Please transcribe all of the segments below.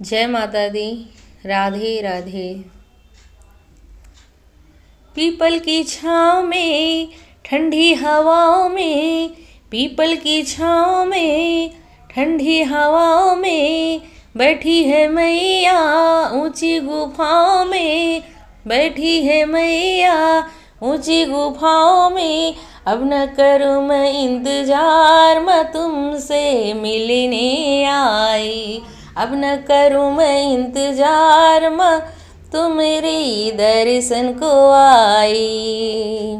जय माता दी। राधे राधे। पीपल की छाँव में, ठंडी हवाओं में, पीपल की छाँव में, ठंडी हवाओं में बैठी है मैया ऊंची गुफाओं में, बैठी है मैया ऊंची गुफाओं में। अब न करूँ मैं इंतजार, मैं तुमसे मिलने आई। अब न करूँ मैं इंतजार, मैं तुम्हारे दर्शन को आई।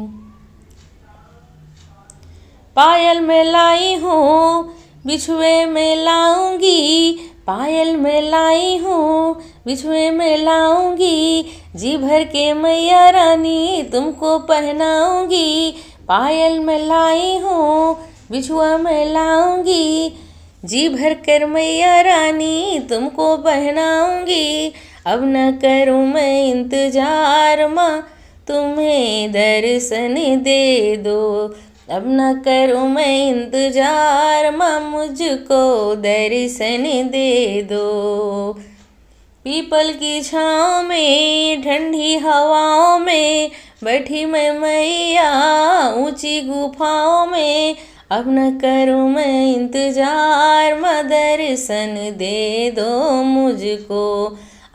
पायल में लाई हूँ बिछुए में लाऊंगी, पायल में लाई हूँ बिछुए में लाऊंगी, जी भर के मैया रानी तुमको पहनाऊंगी। पायल में लाई हूँ बिछुआ में लाऊंगी, जी भर कर मैया रानी तुमको पहनाऊंगी। अब न करूँ मैं इंतजार, माँ तुम्हें दर्शन दे दो। अब न करूँ मैं इंतजार, माँ मुझको दर्शन दे दो। पीपल की छाँव में, ठंडी हवाओं में बैठी मैं मैया ऊंची गुफाओं में। अब न करूँ मैं इंतजार, माँ दर्शन दे दो मुझको।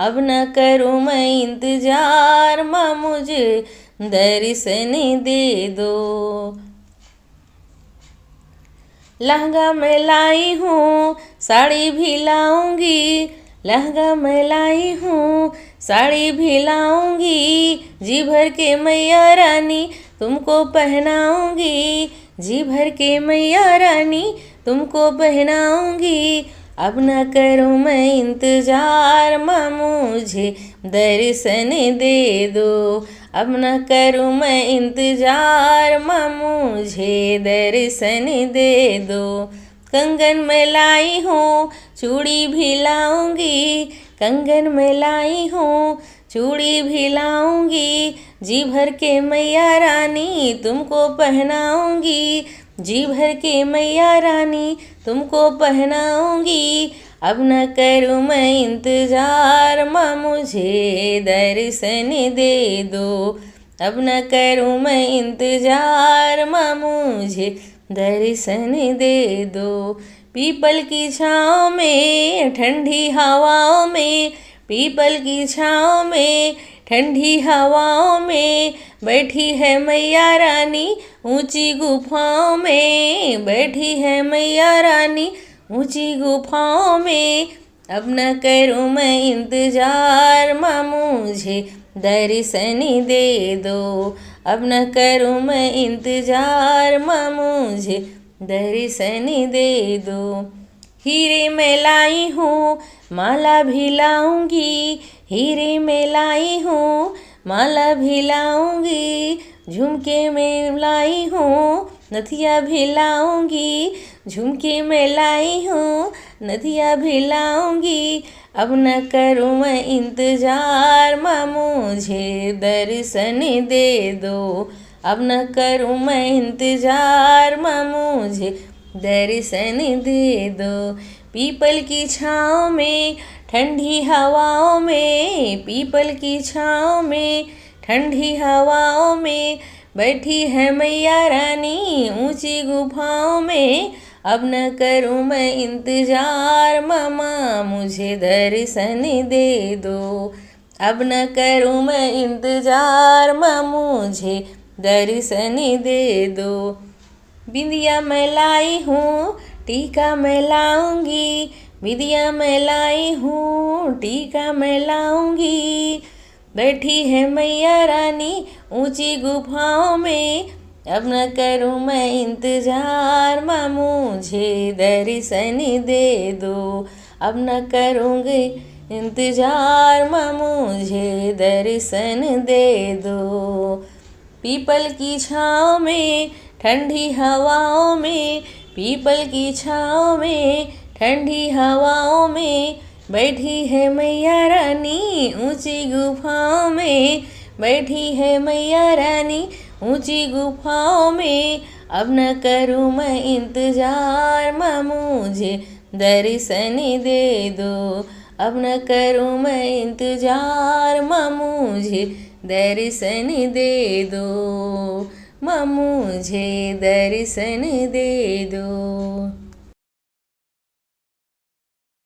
अब न करूँ मैं इंतजार, माँ मुझे दर्शन दे दो। लहंगा मैं लाई हूँ साड़ी भी लाऊंगी, लहंगा मैं लाई हूँ साड़ी भी लाऊंगी, जी भर के मैया रानी तुमको पहनाऊंगी, जी भर के मैया रानी तुमको पहनाऊंगी। अब न करूँ मैं इंतजार, माँ मुझे दर्शन दे दो। अब न करूँ मैं इंतजार, माँ मुझे दर्शन दे दो। कंगन में लाई हूँ चूड़ी भी लाऊंगी, कंगन में लाई हूँ चूड़ी भी लाऊंगी, जी भर के मैया रानी तुमको पहनाऊंगी, जी भर के मैया रानी तुमको पहनाऊंगी। अब न करूँ मैं इंतजार, माँ मुझे दर्शन दे दो। अब न करूँ मैं इंतजार, माँ मुझे दर्शन दे दो। पीपल की छाँव में, ठंडी हवाओं में, पीपल की छाँव में, ठंडी हवाओं में बैठी है मैया रानी ऊंची गुफाओं में, बैठी है मैया रानी ऊंची गुफाओं में। अब न करूँ मैं इंतजार, माँ मुझे दर्शन दे दो। अब न करूँ मैं इंतजार, माँ मुझे दर्शन दे दो। हीरे में लाई हूँ माला भी लाऊंगी, हीरे में लाई हूँ माला भी लाऊंगी, झुमके में लाई हूँ नथिया भी लाऊंगी, झुमके में लाई हूँ नथिया भी लाऊंगी। अब न करूँ मैं इंतजार, माँ मुझे दर्शन दे दो। अब न करूँ मैं इंतजार, माँ मुझे दर्शन दे दो। पीपल की छाँव में, ठंडी हवाओं में, पीपल की छाँव में, ठंडी हवाओं में बैठी है मैया रानी ऊंची गुफाओं में। अब न करूँ मैं इंतजार, मामा मुझे दर्शन दे दो। अब न करूँ मैं इंतजार, माँ मुझे दर्शन दे दो। बिंदिया मैं लाई हूँ टीका मैं लाऊंगी, बिंदिया मैं लाई हूँ टीका मैं लाऊंगी, बैठी है मैया रानी ऊंची गुफाओं में। अब न करूँ मैं इंतजार, माँ मुझे दर्शन दे दो। अब न करूँगी इंतजार, माँ मुझे दर्शन दे दो। पीपल की छाँव में, ठंडी हवाओं में, पीपल की छाँव में, ठंडी हवाओं में बैठी है मैया रानी ऊंची गुफाओं में, बैठी है मैया रानी ऊंची गुफाओं में। अब न करूँ मैं इंतजार, माँ मुझे दर्शन दे दो। अब न करूँ मैं इंतजार, माँ मुझे दर्शन दे दो, माँ मुझे दर्शन दे दो।